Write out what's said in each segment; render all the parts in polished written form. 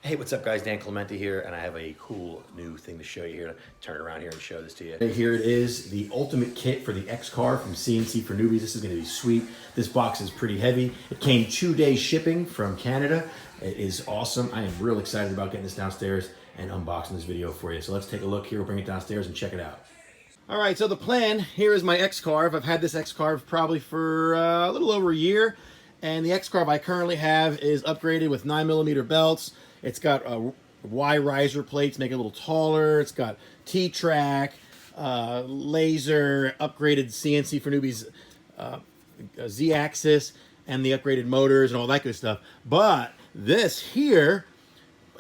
Hey, what's up guys? Dan Clemente here, and I have a cool new thing to show you here. To turn around here and show this to you. Here it is, the ultimate kit for the X-Carve from CNC4Newbies. This is gonna be sweet. This box is pretty heavy. It came 2-day shipping from Canada. It is awesome. I am real excited about getting this downstairs and unboxing this video for you. So let's take a look here. We'll bring it downstairs and check it out. All right, so the plan, here is my X-Carve. I've had this X-Carve probably for a little over a year. And the X-Carve I currently have is upgraded with 9mm belts. It's got Y riser plates, make it a little taller. It's got T-track, laser, upgraded CNC4Newbies Z-axis, and the upgraded motors and all that good stuff. But this here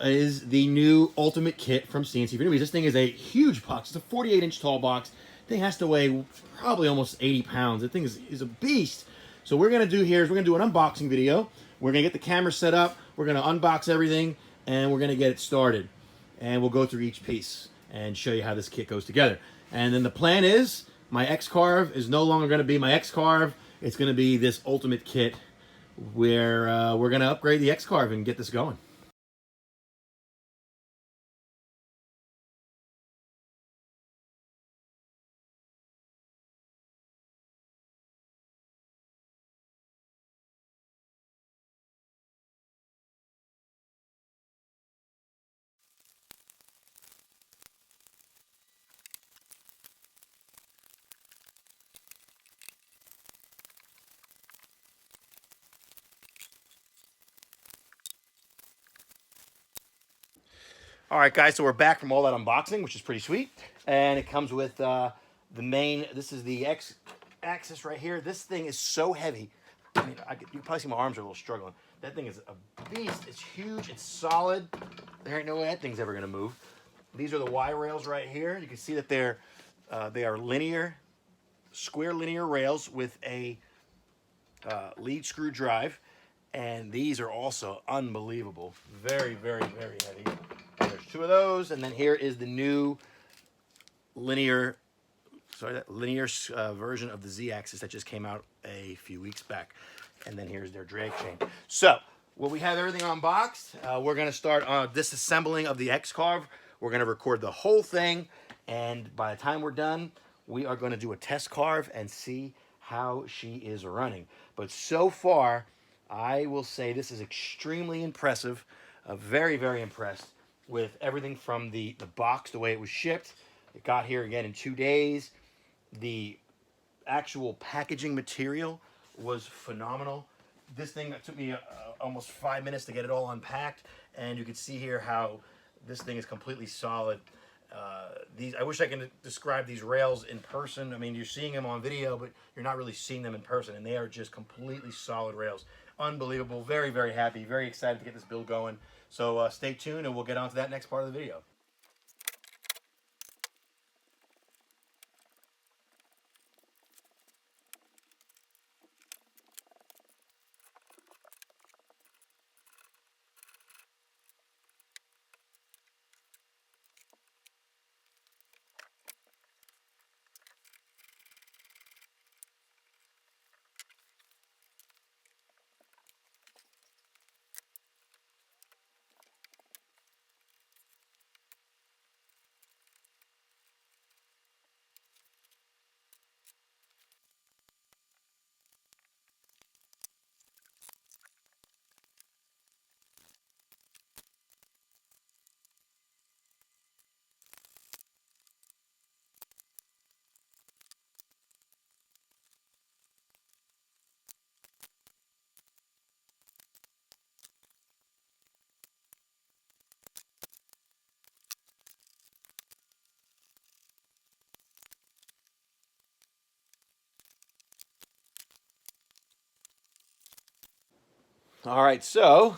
is the new ultimate kit from CNC4Newbies. This thing is a huge box. It's a 48-inch tall box. The thing has to weigh probably almost 80 pounds. The thing is a beast. So what we're going to do here is we're going to do an unboxing video. We're going to get the camera set up. We're going to unbox everything, and we're going to get it started. And we'll go through each piece and show you how this kit goes together. And then the plan is my X-Carve is no longer going to be my X-Carve. It's going to be this ultimate kit where we're going to upgrade the X-Carve and get this going. All right, guys, so we're back from all that unboxing, which is pretty sweet. And it comes with the main, this is the X-axis right here. This thing is so heavy. I mean, you can probably see my arms are a little struggling. That thing is a beast. It's huge. It's solid. There ain't no way that thing's ever going to move. These are the Y rails right here. You can see that they are linear, square linear rails with a lead screw drive. And these are also unbelievable. Very, very, very heavy. And there's 2 of those, and then here is the new linear version of the Z-axis that just came out a few weeks back. And then here's their drag chain. So, when we have everything unboxed, we're going to start disassembling of the X-Carve. We're going to record the whole thing, and by the time we're done, we are going to do a test carve and see how she is running. But so far, I will say this is extremely impressive. Very, very impressed with everything from the box, the way it was shipped. It got here again in 2 days. The actual packaging material was phenomenal. This thing took me almost 5 minutes to get it all unpacked, and you can see here how this thing is completely solid. I wish I could describe these rails in person. I mean, you're seeing them on video, but you're not really seeing them in person, and they are just completely solid rails. Unbelievable. Very, very happy. Very excited to get this build going. So stay tuned, and we'll get on to that next part of the video. All right, so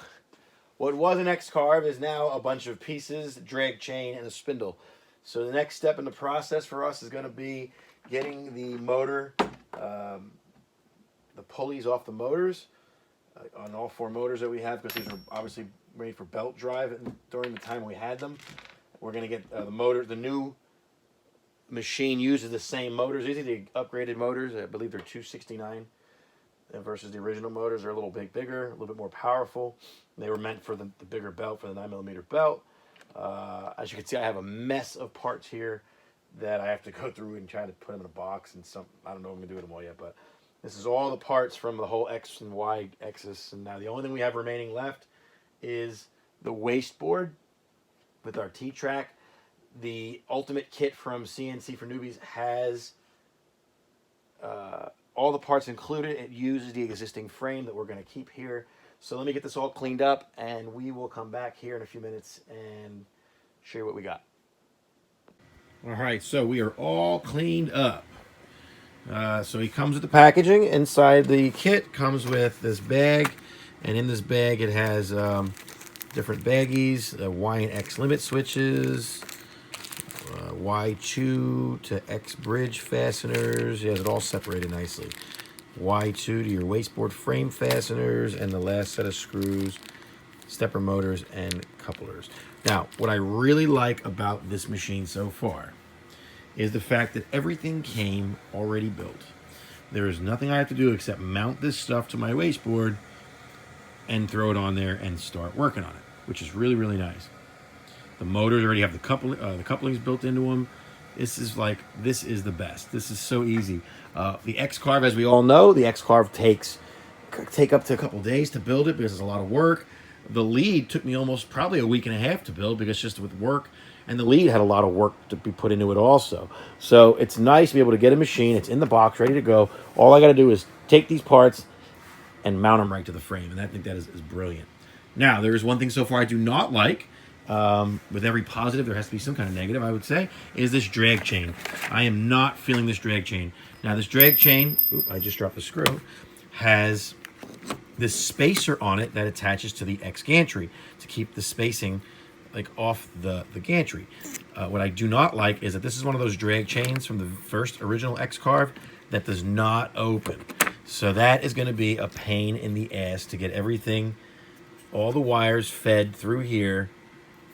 what was an X-Carve is now a bunch of pieces, drag chain, and a spindle. So the next step in the process for us is going to be getting the motor, the pulleys off the motors, on all 4 motors that we have, because these are obviously made for belt drive during the time we had them. We're going to get the motor, the new machine uses the same motors. These are the upgraded motors. I believe they're 269 versus the original motors. They're a little bit bigger, a little bit more powerful. They were meant for the bigger belt, for the 9mm belt. As you can see, I have a mess of parts here that I have to go through and try to put them in a box. And I don't know if I'm going to do them all yet, but this is all the parts from the whole X and Y axis. And now the only thing we have remaining left is the waste board with our T-track. The ultimate kit from CNC4Newbies has all the parts included. It uses the existing frame that we're going to keep here. So let me get this all cleaned up, and we will come back here in a few minutes and show you what we got. All right, so we are all cleaned up. So he comes with the packaging. Inside the kit comes with this bag, and in this bag it has different baggies, Y and X limit switches, Y2 to X bridge fasteners. He has it all separated nicely. Y2 to your wasteboard frame fasteners, and the last set of screws, stepper motors, and couplers. Now, what I really like about this machine so far is the fact that everything came already built. There is nothing I have to do except mount this stuff to my wasteboard and throw it on there and start working on it, which is really, really nice. The motors already have the couplings built into them. This is the best. This is so easy. The X-Carve, as we all know, the X-Carve take up to a couple days to build it because it's a lot of work. The lead took me probably a week and a half to build because just with work, and the lead had a lot of work to be put into it also. So it's nice to be able to get a machine. It's in the box, ready to go. All I got to do is take these parts and mount them right to the frame, and I think that is brilliant. Now, there is one thing so far I do not like. With every positive, there has to be some kind of negative, I would say, is this drag chain. I am not feeling this drag chain. Now, this drag chain, I just dropped the screw, has this spacer on it that attaches to the X gantry to keep the spacing off the gantry. What I do not like is that this is one of those drag chains from the first original X-Carve that does not open. So that is going to be a pain in the ass to get everything, all the wires fed through here,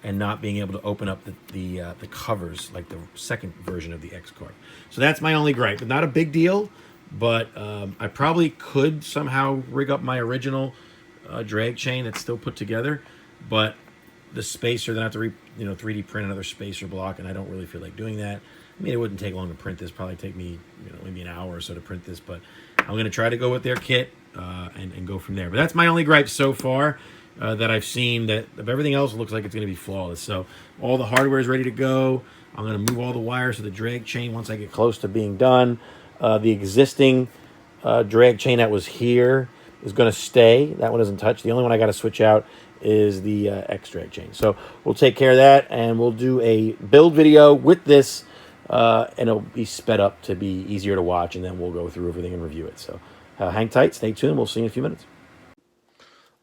and not being able to open up the covers like the second version of the X-Carve. So that's my only gripe, but not a big deal. But I probably could somehow rig up my original drag chain that's still put together, but the spacer, then I have to 3D print another spacer block, and I don't really feel like doing that. I mean, it wouldn't take long to print this. Probably take me maybe an hour or so to print this, but I'm going to try to go with their kit and go from there. But that's my only gripe so far. That I've seen. That of everything else, it looks like it's going to be flawless. So all the hardware is ready to go. I'm going to move all the wires to the drag chain once I get close to being done. The existing drag chain that was here is going to stay. That one doesn't touch. The only one I got to switch out is the X drag chain. So we'll take care of that, and we'll do a build video with this, and it'll be sped up to be easier to watch, and then we'll go through everything and review it. So hang tight, stay tuned. We'll see you in a few minutes.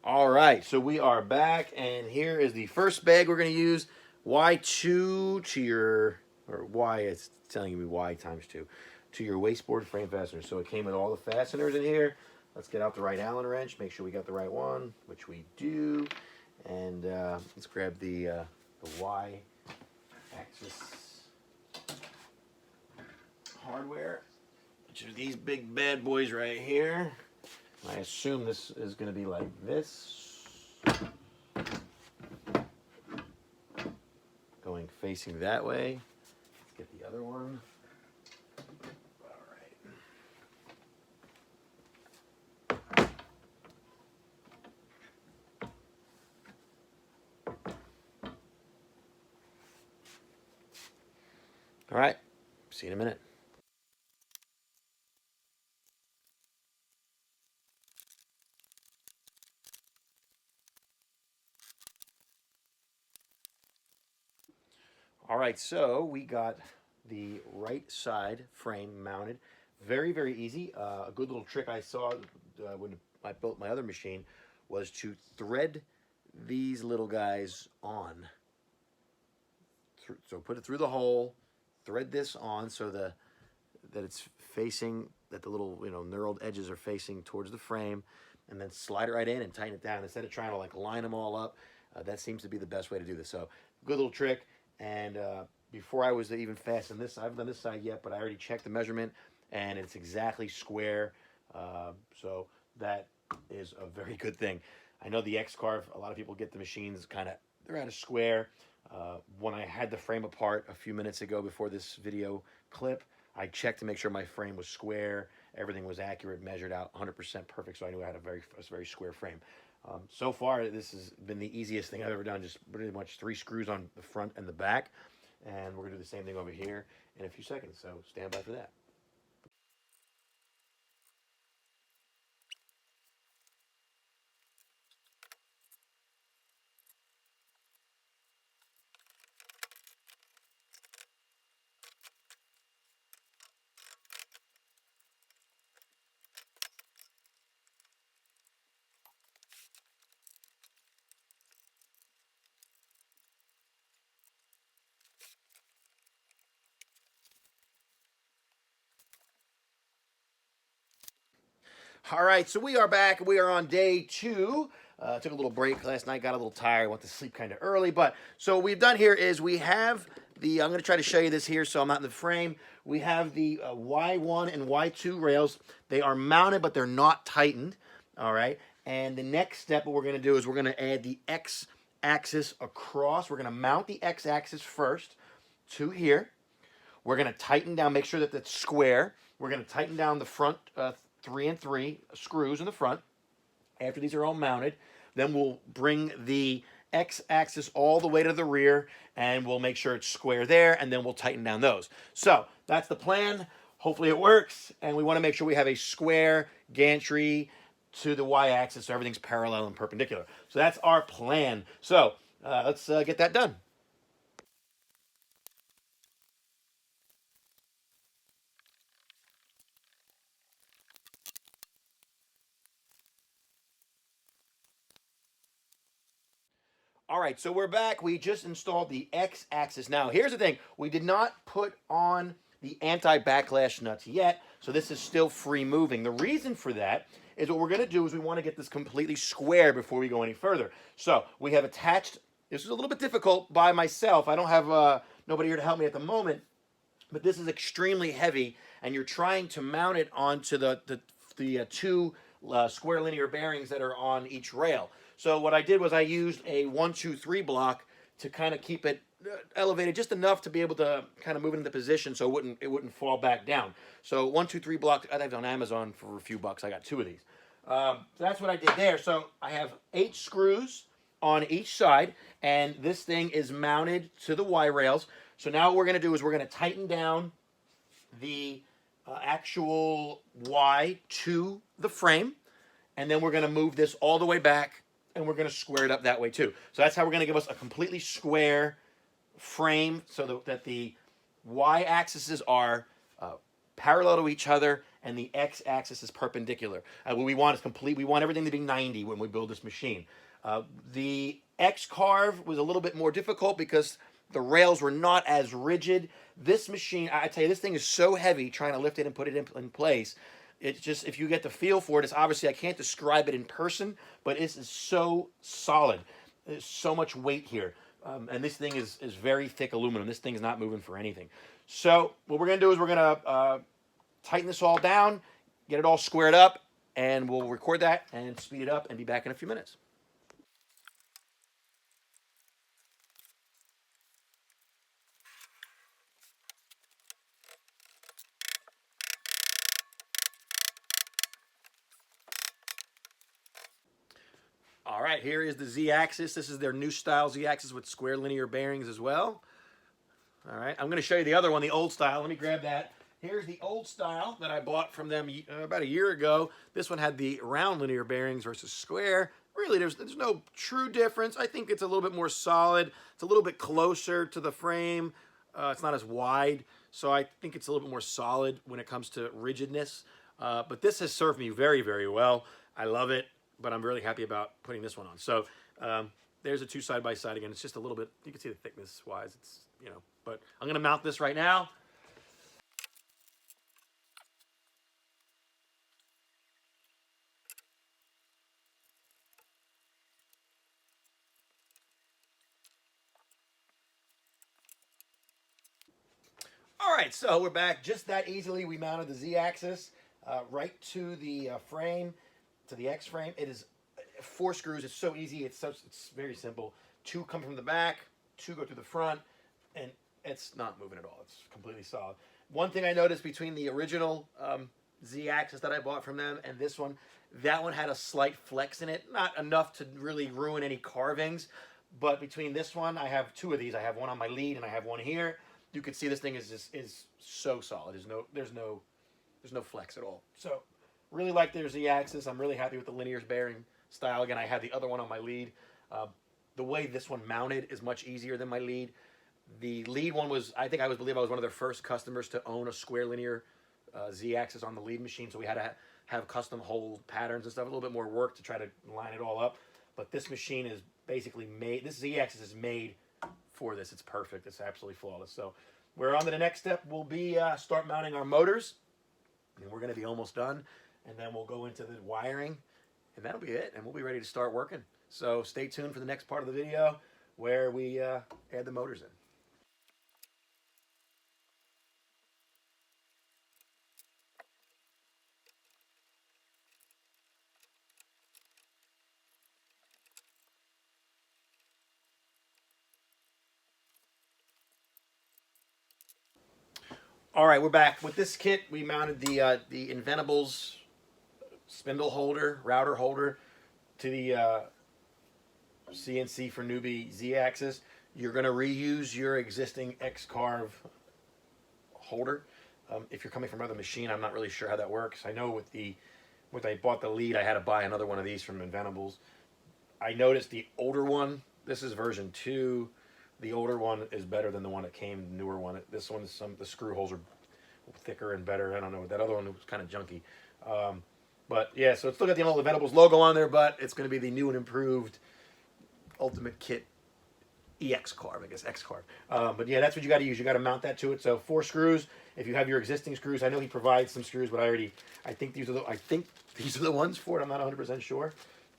All right, so we are back, and here is the first bag we're going to use. Y2 to your, or Y, it's telling me Y times 2, to your wasteboard frame fastener. So it came with all the fasteners in here. Let's get out the right Allen wrench, make sure we got the right one, which we do. And let's grab the Y axis hardware, which are these big bad boys right here. I assume this is going to be like this. Going facing that way. Let's get the other one. All right. All right. See you in a minute. All right, so we got the right side frame mounted. Very, very easy. A good little trick I saw when I built my other machine was to thread these little guys on. So put it through the hole, thread this on so that it's facing, that the little knurled edges are facing towards the frame, and then slide it right in and tighten it down instead of trying to line them all up. That seems to be the best way to do this. So good little trick. And before I was even fasten this, I haven't done this side yet, but I already checked the measurement, and it's exactly square. So that is a very good thing. I know the X-Carve, a lot of people get the machines kind of, they're at a square. When I had the frame apart a few minutes ago before this video clip, I checked to make sure my frame was square, everything was accurate, measured out 100% perfect, so I knew I had a very square frame. So far, this has been the easiest thing I've ever done, just pretty much 3 screws on the front and the back, and we're going to do the same thing over here in a few seconds, so stand by for that. All right, so we are back. We are on day 2. Took a little break last night, got a little tired, went to sleep kind of early. But so what we've done here is we have the, I'm going to try to show you this here so I'm not in the frame. We have the Y1 and Y2 rails. They are mounted, but they're not tightened. All right, and the next step, what we're going to do is we're going to add the X axis across. We're going to mount the X axis first to here. We're going to tighten down, make sure that that's square. We're going to tighten down the front 3 and 3 screws in the front. After these are all mounted, then we'll bring the X-axis all the way to the rear, and we'll make sure it's square there, and then we'll tighten down those. So that's the plan. Hopefully it works, and we want to make sure we have a square gantry to the Y-axis so everything's parallel and perpendicular. So that's our plan. So let's get that done. All right, so we're back. We just installed the X-axis. Now, here's the thing. We did not put on the anti-backlash nuts yet, so this is still free moving. The reason for that is what we're going to do is we want to get this completely square before we go any further. So we have attached, this is a little bit difficult by myself. I don't have nobody here to help me at the moment, but this is extremely heavy, and you're trying to mount it onto the 2 square linear bearings that are on each rail. So what I did was I used a 1, 2, 3 block to kind of keep it elevated just enough to be able to kind of move it into position so it wouldn't fall back down. So 1, 2, 3 block, I think on Amazon for a few bucks. I got 2 of these. So that's what I did there. So I have 8 screws on each side, and this thing is mounted to the Y rails. So now what we're going to do is we're going to tighten down the actual Y to the frame, and then we're going to move this all the way back, and we're going to square it up that way too. So that's how we're going to give us a completely square frame so that the Y-axes are parallel to each other and the X-axis is perpendicular. What we want is complete. We want everything to be 90 when we build this machine. The X-Carve was a little bit more difficult because the rails were not as rigid. This machine, I tell you, this thing is so heavy trying to lift it and put it in place. It's just, if you get the feel for it, it's obviously, I can't describe it in person, but it is so solid. There's so much weight here. And this thing is very thick aluminum. This thing is not moving for anything. So what we're going to do is we're going to tighten this all down, get it all squared up, and we'll record that and speed it up and be back in a few minutes. All right, here is the Z-axis. This is their new style Z-axis with square linear bearings as well. All right, I'm going to show you the other one, the old style. Let me grab that. Here's the old style that I bought from them about a year ago. This one had the round linear bearings versus square. Really, there's no true difference. I think it's a little bit more solid. It's a little bit closer to the frame. It's not as wide, so I think it's a little bit more solid when it comes to rigidness. But this has served me very, very well. I love it, but I'm really happy about putting this one on. So there's the 2 side by side again. It's just a little bit, you can see the thickness wise. It's, you know, but I'm going to mount this right now. All right, so we're back. Just that easily, we mounted the Z-axis right to the frame. to the X frame. It is 4 screws. It's so easy. It's very simple. 2 come from the back, 2 go to the front, and it's not moving at all. It's completely solid. One thing I noticed between the original Z-axis that I bought from them and this one, that one had a slight flex in it. Not enough to really ruin any carvings, but between this one, I have 2 of these. I have one on my lead and I have one here. You can see this thing is so solid. There's no flex at all. So really like their Z-axis. I'm really happy with the linear bearing style. Again, I had the other one on my lead. The way this one mounted is much easier than my lead. The lead one was, I believe I was one of their first customers to own a square linear Z-axis on the lead machine. So we had to have custom hole patterns and stuff, a little bit more work to try to line it all up. But this machine is basically made, this Z-axis is made for this. It's perfect. It's absolutely flawless. So we're on to the next step. We'll be start mounting our motors, and we're going to be almost done. And then we'll go into the wiring, and that'll be it. And we'll be ready to start working. So stay tuned for the next part of the video where we add the motors in. All right, we're back. With this kit, we mounted the Inventables spindle holder, router holder to the CNC4Newbie Z-axis. You're going to reuse your existing X-Carve holder. If you're coming from another machine, I'm not really sure how that works. I know when I bought the lead, I had to buy another one of these from Inventables. I noticed the older one, this is version 2. The older one is better than the one that came, the newer one. This one's the screw holes are thicker and better. I don't know. That other one was kind of junky. But yeah, so it's still got the old Inventables logo on there, but it's going to be the new and improved Ultimate Kit X-Carve, I guess, X-Carve. But yeah, that's what you got to use. You got to mount that to it. So 4 screws. If you have your existing screws, I know he provides some screws, but I think these are the ones for it. I'm not 100% sure.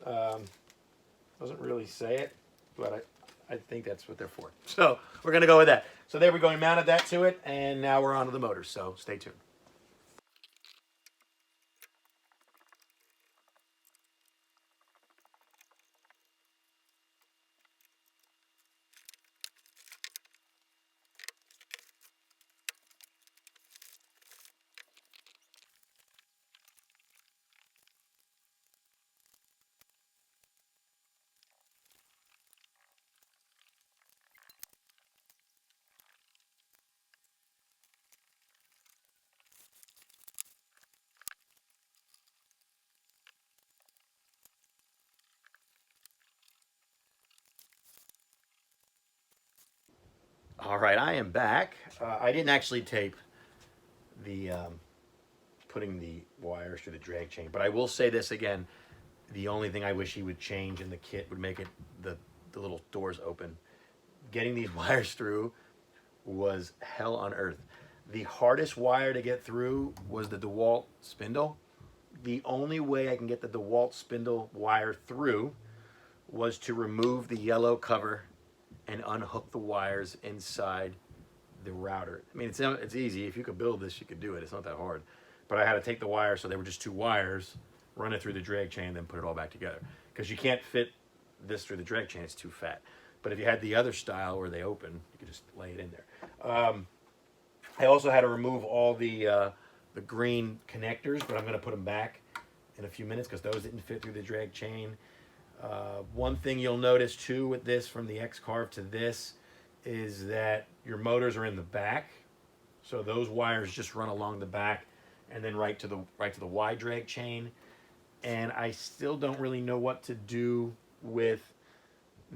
Doesn't really say it, but I think that's what they're for. So we're going to go with that. So there we go. We mounted that to it, and now we're on to the motors. So stay tuned. All right, I am back. I didn't actually tape the putting the wires through the drag chain, but I will say this again. The only thing I wish he would change in the kit would make it the little doors open. Getting these wires through was hell on earth. The hardest wire to get through was the DeWalt spindle. The only way I can get the DeWalt spindle wire through was to remove the yellow cover and unhook the wires inside the router. I mean, it's easy. If you could build this, you could do it. It's not that hard. But I had to take the wires, so they were just 2 wires, run it through the drag chain, then put it all back together. Because you can't fit this through the drag chain. It's too fat. But if you had the other style where they open, you could just lay it in there. I also had to remove all the green connectors, but I'm going to put them back in a few minutes because those didn't fit through the drag chain. One thing you'll notice too with this, from the X-Carve to this, is that your motors are in the back, so those wires just run along the back and then right to the Y drag chain. And I still don't really know what to do with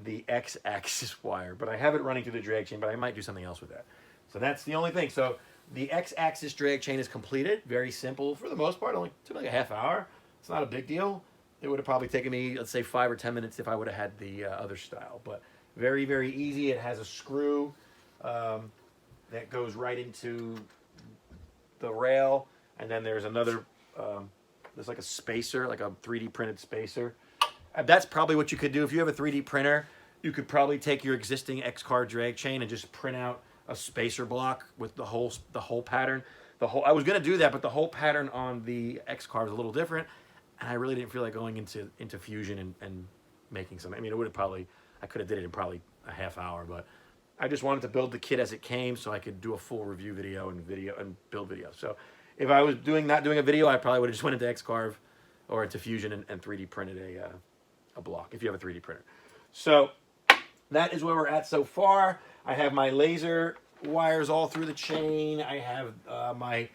the X-axis wire, but I have it running through the drag chain, but I might do something else with that. So that's the only thing. So the X-axis drag chain is completed. Very simple for the most part. Only took like a half hour. It's not a big deal. It would have probably taken me, let's say, 5 or 10 minutes if I would have had the other style. But very, very easy. It has a screw that goes right into the rail. And then there's another, there's like a spacer, like a 3D printed spacer. That's probably what you could do. If you have a 3D printer, you could probably take your existing X-Carve drag chain and just print out a spacer block with the whole pattern. I was going to do that, but the whole pattern on the X-Carve is a little different. and I really didn't feel like going into Fusion and making some. I mean, it would have probably, I could have did it in probably a half hour, but I just wanted to build the kit as it came so I could do a full review video and build video. So if I was not doing a video, I probably would have just went into X-Carve or into Fusion and 3D printed a block if you have a 3D printer. So that is where we're at so far. I have my laser wires all through the chain. I have my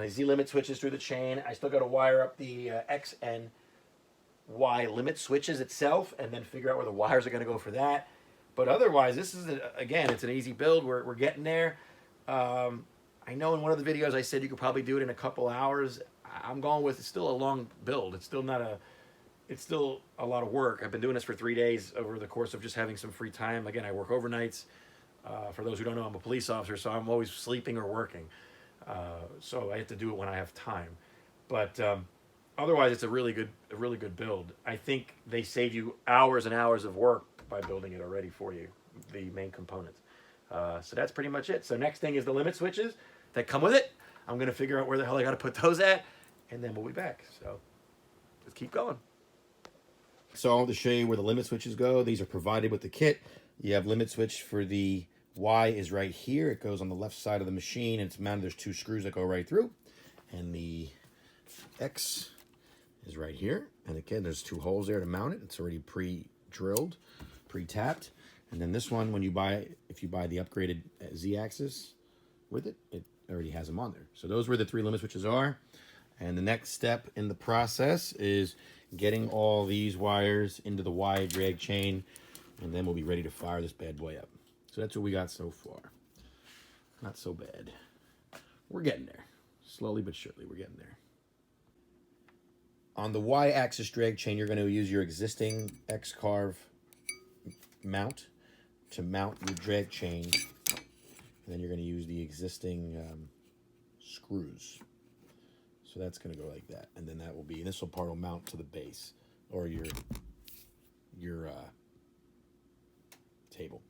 Z-limit switches through the chain. I still got to wire up the X and Y limit switches itself and then figure out where the wires are going to go for that. But otherwise, this is, again, it's an easy build. We're getting there. I know in one of the videos I said you could probably do it in a couple hours. I'm going with, it's still a long build. It's still a lot of work. I've been doing this for 3 days over the course of just having some free time. Again, I work overnights. For those who don't know, I'm a police officer, so I'm always sleeping or working. So I have to do it when I have time. But otherwise, it's a really good build. I think they save you hours and hours of work by building it already for you, the main components. So that's pretty much it. So next thing is the limit switches that come with it. I'm going to figure out where the hell I got to put those at, and then we'll be back. So let's keep going. So I want to show you where the limit switches go. These are provided with the kit. You have limit switch for the Y is right here. It goes on the left side of the machine. It's mounted. There's 2 screws that go right through. And the X is right here. And again, there's 2 holes there to mount it. It's already pre-drilled, pre-tapped. And then this one, when you buy, if you buy the upgraded Z-axis with it, it already has them on there. So those where the 3 limit switches are. And the next step in the process is getting all these wires into the Y drag chain, and then we'll be ready to fire this bad boy up. So that's what we got so far. Not so bad. We're getting there. Slowly but surely, we're getting there. On the Y-axis drag chain, you're going to use your existing X-Carve mount to mount your drag chain. And then you're going to use the existing screws. So that's going to go like that. And then that will be, this part will mount to the base or your table.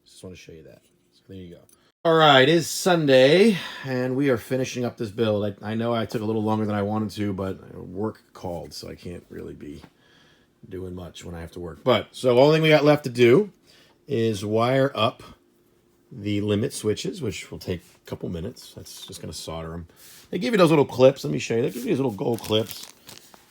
Just want to show you that. So there you go. All right, it is Sunday, and we are finishing up this build. I know I took a little longer than I wanted to, but work called, so I can't really be doing much when I have to work. But, so the only thing we got left to do is wire up the limit switches, which will take a couple minutes. That's just going to solder them. They give you those little clips. Let me show you. They give you these little gold clips.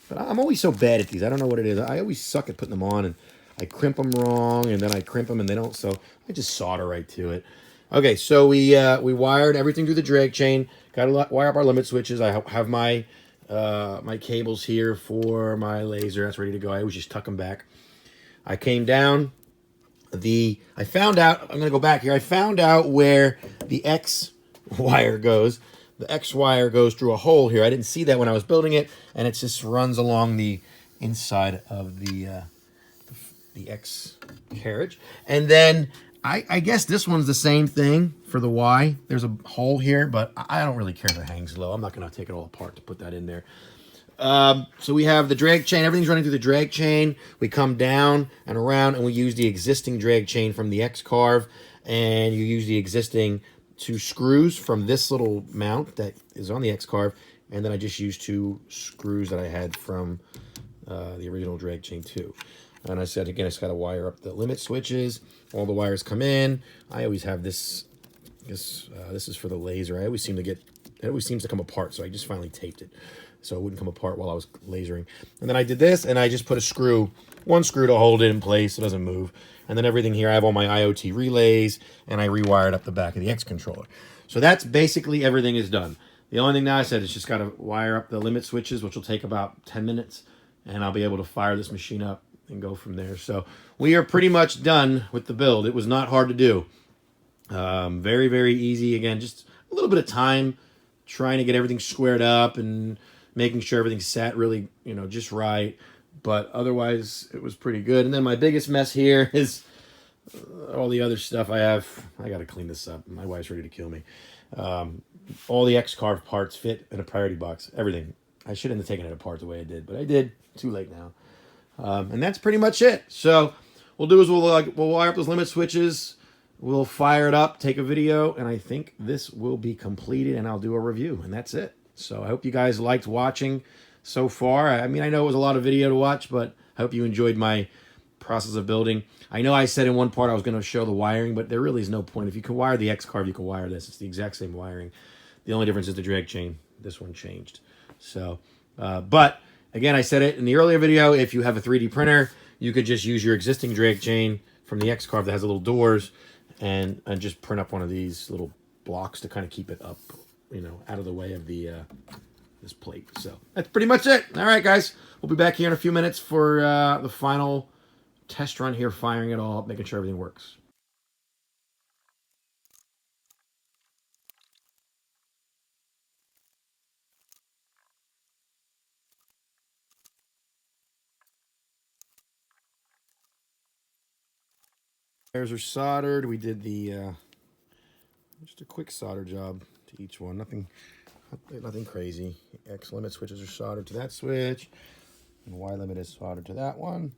But I'm always so bad at these. I don't know what it is. I always suck at putting them on, and I crimp them wrong, and then I crimp them, and they don't. So I just solder right to it. Okay, so we wired everything through the drag chain. Got to wire up our limit switches. I have my my cables here for my laser. That's ready to go. I always just tuck them back. I came down. I found out. I'm going to go back here. I found out where the X wire goes. The X wire goes through a hole here. I didn't see that when I was building it, and it just runs along the inside of the X carriage. And then I guess this one's the same thing for the Y. There's a hole here, but I don't really care if it hangs low. I'm not going to take it all apart to put that in there. So we have the drag chain. Everything's running through the drag chain. We come down and around, and we use the existing drag chain from the X-Carve, and you use the existing 2 screws from this little mount that is on the X-Carve, and then I just used 2 screws that I had from the original drag chain too. And I said, again, I just got to wire up the limit switches. All the wires come in. I always have this. This is for the laser. It always seems to come apart, so I just finally taped it so it wouldn't come apart while I was lasering. And then I did this, and I just put one screw to hold it in place so it doesn't move. And then everything here, I have all my IoT relays, and I rewired up the back of the X controller. So that's basically everything is done. The only thing now I said is just got to wire up the limit switches, which will take about 10 minutes, and I'll be able to fire this machine up and go from there. So we are pretty much done with the build. It was not hard to do. Very, very easy. Again, just a little bit of time trying to get everything squared up and making sure everything's sat really, just right. But otherwise, it was pretty good. And then my biggest mess here is all the other stuff I have. I got to clean this up. My wife's ready to kill me. All the X-Carve parts fit in a priority box. Everything. I shouldn't have taken it apart the way I did, but I did. Too late now. And that's pretty much it. So what we'll do is we'll wire up those limit switches. We'll fire it up, take a video, and I think this will be completed, and I'll do a review, and that's it. So I hope you guys liked watching so far. I mean, I know it was a lot of video to watch, but I hope you enjoyed my process of building. I know I said in one part I was going to show the wiring, but there really is no point. If you can wire the X-Carve, you can wire this. It's the exact same wiring. The only difference is the drag chain. This one changed. So, but again, I said it in the earlier video, if you have a 3D printer, you could just use your existing drag chain from the X-Carve that has little doors and just print up one of these little blocks to kind of keep it up, you know, out of the way of the this plate. So that's pretty much it. All right, guys, we'll be back here in a few minutes for the final test run here, firing it all up, making sure everything works. Wires are soldered. We did the just a quick solder job to each one. Nothing crazy. X limit switches are soldered to that switch, and Y limit is soldered to that one.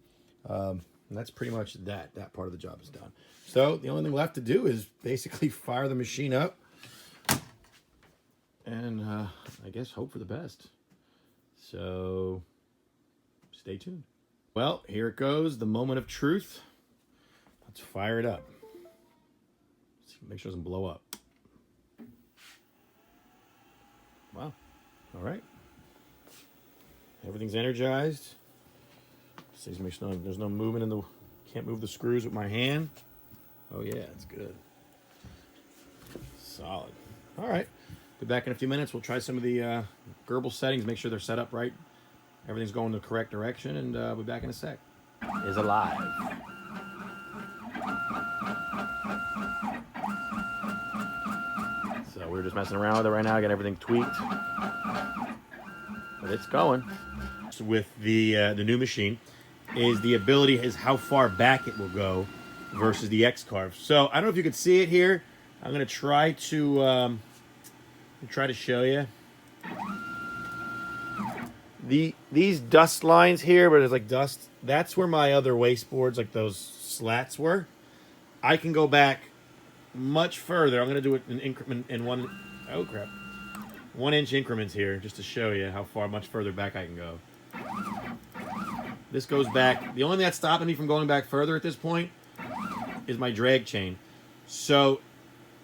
And that's pretty much that. That part of the job is done. So the only thing left to do is basically fire the machine up, and I guess hope for the best. So stay tuned. Well, here it goes. The moment of truth. Let's fire it up. Make sure it doesn't blow up. Wow. All right. Everything's energized. Just make sure there's no movement in the... Can't move the screws with my hand. Oh, yeah. It's good. Solid. All right. Be back in a few minutes. We'll try some of the Gerbil settings. Make sure they're set up right. Everything's going the correct direction. And we'll be back in a sec. Is alive. So we're just messing around with it right now, getting everything tweaked. But it's going. With the new machine is the ability is how far back it will go versus the X-Carve. So I don't know if you can see it here. I'm going to try to show you. These dust lines here, but it's like dust. That's where my other wasteboards, like those slats were. I can go back much further. I'm going to do it in increment in 1 inch increments here, just to show you how much further back I can go. This goes back. The only thing that's stopping me from going back further at this point is my drag chain. So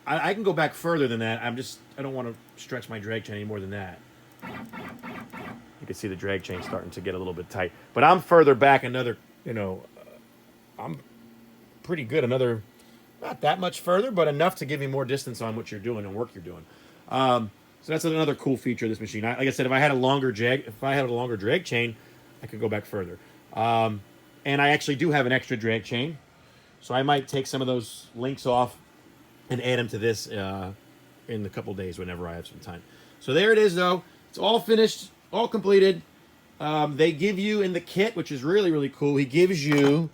I can go back further than that. I don't want to stretch my drag chain any more than that. You can see the drag chain starting to get a little bit tight. But I'm further back another, I'm pretty good. Another, not that much further, but enough to give me more distance on what you're doing and work you're doing. So that's another cool feature of this machine. Like I said, if I had a longer drag chain, I could go back further. And I actually do have an extra drag chain, so I might take some of those links off and add them to this in a couple days whenever I have some time. So there it is, though. It's all finished, all completed. They give you in the kit, which is really, really cool. He gives you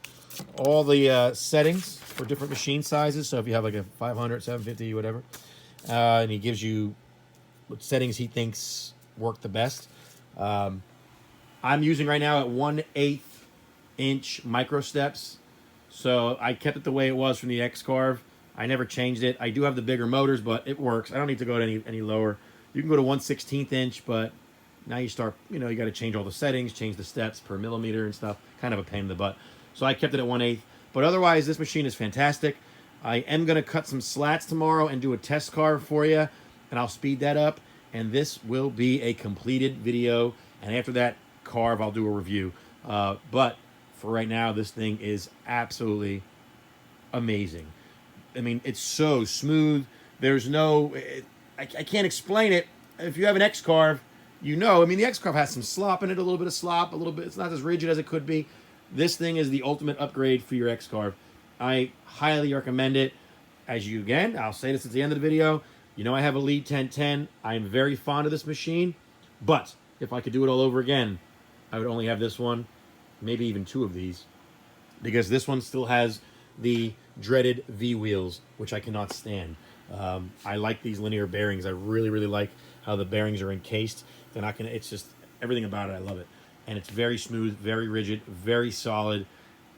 all the settings for different machine sizes. So if you have like a 500, 750, whatever, and he gives you what settings he thinks work the best. I'm using right now at 1/8 inch micro steps. So I kept it the way it was from the X-Carve. I never changed it. I do have the bigger motors, but it works. I don't need to go to any lower. You can go to 1/16 inch, but now you start, you got to change all the settings, change the steps per millimeter and stuff. Kind of a pain in the butt. So I kept it at 1/8. But otherwise, this machine is fantastic. I am going to cut some slats tomorrow and do a test carve for you, and I'll speed that up. And this will be a completed video. And after that carve, I'll do a review. But for right now, this thing is absolutely amazing. I mean, it's so smooth. There's no... I can't explain it. If you have an X-Carve, I mean, the X-Carve has some slop in it, a little bit of slop, a little bit. It's not as rigid as it could be. This thing is the ultimate upgrade for your X-Carve. I highly recommend it. I'll say this at the end of the video. I have a Lead 1010. I'm very fond of this machine. But if I could do it all over again, I would only have this one, maybe even 2 of these. Because this one still has the dreaded V-wheels, which I cannot stand. I like these linear bearings. I really, really like how the bearings are encased. They're not gonna. It's just everything about it. I love it, and it's very smooth, very rigid, very solid,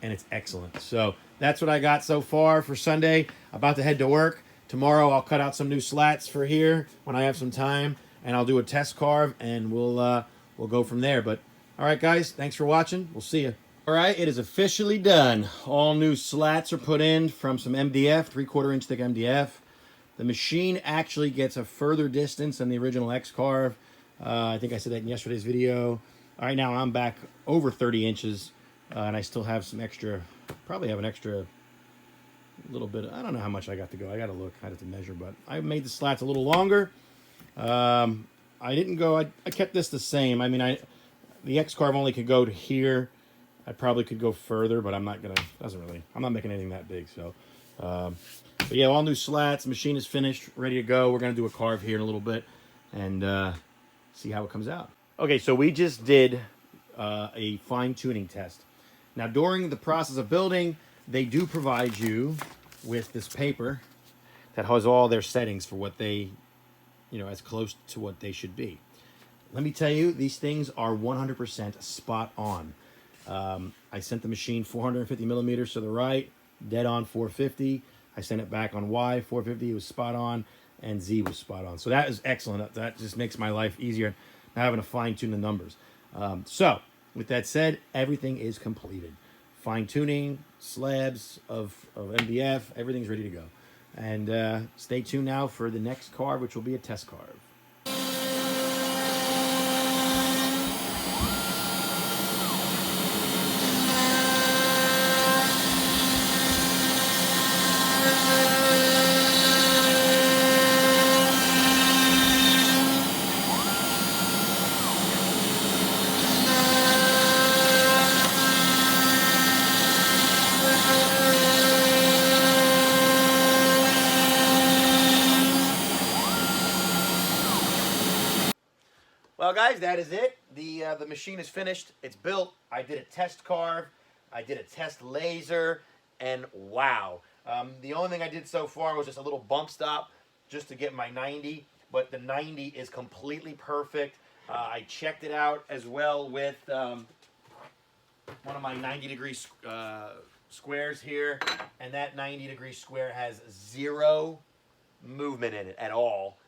and it's excellent. So that's what I got so far for Sunday. About to head to work tomorrow. I'll cut out some new slats for here when I have some time, and I'll do a test carve, and we'll we'll go from there. But all right, guys, thanks for watching. We'll see you. All right, it is officially done. All new slats are put in from some MDF, 3/4 inch thick MDF. The machine actually gets a further distance than the original X-Carve. I think I said that in yesterday's video. All right, now I'm back over 30 inches, and I still have some extra, probably have an extra little bit. I don't know how much I got to go. I got to look. I had to measure, but I made the slats a little longer. I didn't go. I kept this the same. I mean, the X-Carve only could go to here. I probably could go further, but I'm not gonna. I'm not making anything that big. So, but yeah, all new slats. Machine is finished, ready to go. We're gonna do a carve here in a little bit, and see how it comes out. Okay, so we just did a fine tuning test. Now, during the process of building, they do provide you with this paper that has all their settings for what they, as close to what they should be. Let me tell you, these things are 100% spot on. I sent the machine 450 millimeters to the right, dead on 450. I sent it back on Y, 450, it was spot on, and Z was spot on. So that is excellent. That just makes my life easier, not having to fine tune the numbers. So with that said, everything is completed. Fine tuning, slabs of MDF, everything's ready to go. And stay tuned now for the next carve, which will be a test carve. Well, guys, that is it. The machine is finished. It's built. I did a test carve. I did a test laser, and wow. The only thing I did so far was just a little bump stop just to get my 90, but the 90 is completely perfect. I checked it out as well with one of my 90-degree squares here, and that 90-degree square has zero movement in it at all.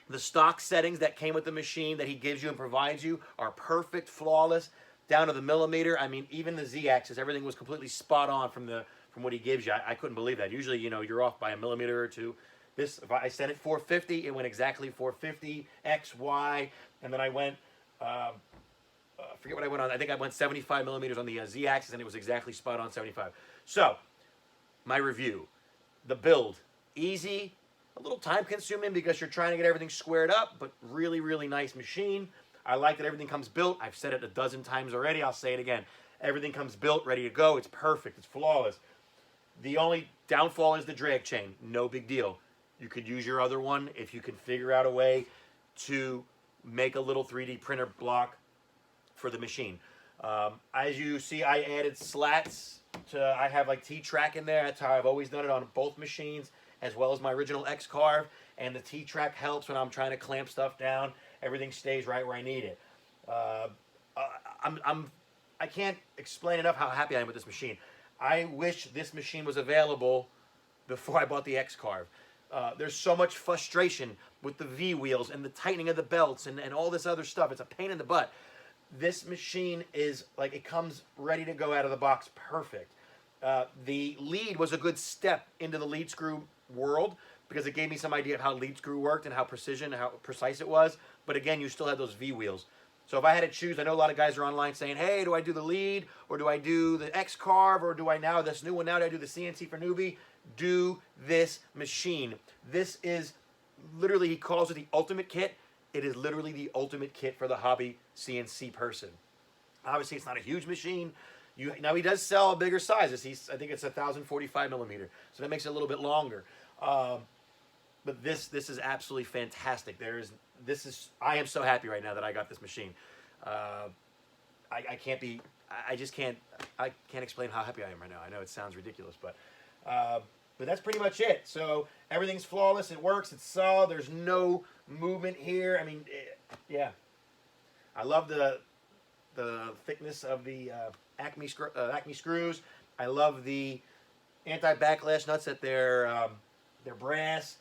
The stock settings that came with the machine that he gives you and provides you are perfect, flawless, down to the millimeter. I mean, even the Z-axis, everything was completely spot on from what he gives you. I couldn't believe that. Usually, you're off by a millimeter or two. This, if I sent it 450, it went exactly 450, X, Y, and then I went, I forget what I went on. I think I went 75 millimeters on the Z-axis, and it was exactly spot on 75. So, my review. The build, easy, a little time consuming because you're trying to get everything squared up, but really, really nice machine. I like that everything comes built. I've said it a dozen times already. I'll say it again. Everything comes built, ready to go. It's perfect. It's flawless. The only downfall is the drag chain. No big deal. You could use your other one if you can figure out a way to make a little 3D printer block for the machine. As you see, I added slats I have like T-track in there. That's how I've always done it on both machines, as well as my original X-Carve, and the T-track helps when I'm trying to clamp stuff down. Everything stays right where I need it. I can't explain enough how happy I am with this machine. I wish this machine was available before I bought the X-Carve. There's so much frustration with the V-wheels and the tightening of the belts and all this other stuff. It's a pain in the butt. This machine is like, it comes ready to go out of the box perfect. The lead was a good step into the lead screw world because it gave me some idea of how lead screw worked and how precise it was. But again, you still had those V-wheels. So if I had to choose, I know a lot of guys are online saying, hey, do I do the lead or do I do the X-Carve or do I now, this new one now, do I do the CNC4Newbie? Do this machine. This is literally, he calls it the ultimate kit. It is literally the ultimate kit for the hobby CNC person. Obviously, it's not a huge machine. Now, he does sell bigger sizes. I think it's 1,045 millimeter. So that makes it a little bit longer. But this is absolutely fantastic. I am so happy right now that I got this machine. I can't explain how happy I am right now. I know it sounds ridiculous, but that's pretty much it. So everything's flawless. It works. It's solid. There's no movement here. I mean, yeah. I love the thickness of the Acme screws. I love the anti-backlash nuts that they're brass.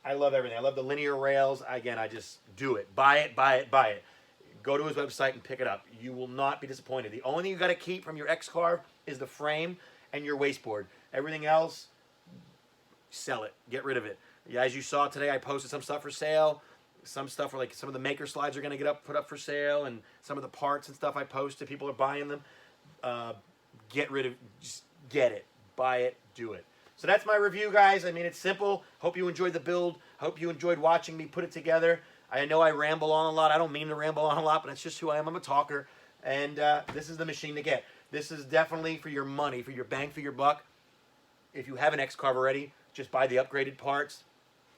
I love everything. I love the linear rails. Again, I just do it. Buy it, buy it, buy it. go to his website and pick it up. You will not be disappointed. The only thing you got to keep from your X-Carve is the frame and your wasteboard. Everything else, sell it. Get rid of it. As you saw today, I posted some stuff for sale. Some stuff like some of the maker slides are going to put up for sale, and some of the parts and stuff I posted, people are buying them. Get rid of, just get it, buy it, do it. So that's my review, guys. I mean, it's simple. Hope you enjoyed the build. Hope you enjoyed watching me put it together. I know I ramble on a lot. I don't mean to ramble on a lot, but that's just who I am. I'm a talker, and this is the machine to get. This is definitely for your money, for your bang for your buck. If you have an X-Carve already, just buy the upgraded parts.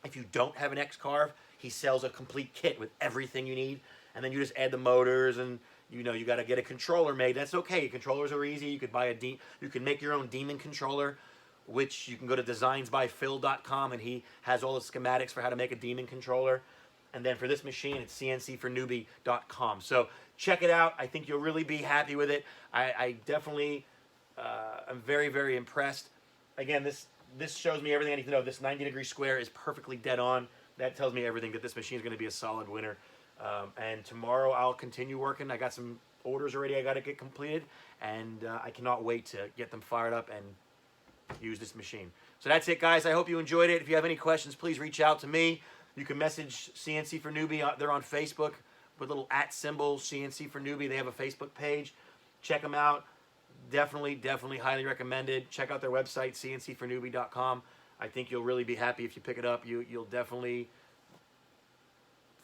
If you don't have an X-Carve, he sells a complete kit with everything you need, and then you just add the motors, and you know you got to get a controller made. That's okay. Controllers are easy. You could buy you can make your own Demon controller, which you can go to designsbyphil.com, and he has all the schematics for how to make a Demon controller. And then for this machine, it's CNC4Newbie.com. So check it out. I think you'll really be happy with it. I definitely am very, very impressed. Again, this shows me everything I need to know. This 90-degree square is perfectly dead on. That tells me everything, that this machine is going to be a solid winner. And tomorrow I'll continue working. I got some orders already I got to get completed, and I cannot wait to get them fired up and use this machine. So that's it, guys. I hope you enjoyed it. If you have any questions, please reach out to me. You can message CNC4Newbie. They're on Facebook with a little @ symbol, CNC4Newbie. They have a Facebook page. Check them out. Definitely, definitely highly recommended. Check out their website, CNC4Newbie.com. I think you'll really be happy if you pick it up. You'll definitely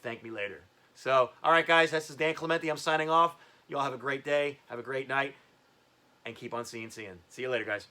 thank me later. So, all right, guys, this is Dan Clementi. I'm signing off. You all have a great day. Have a great night. And keep on CNCing. See you later, guys.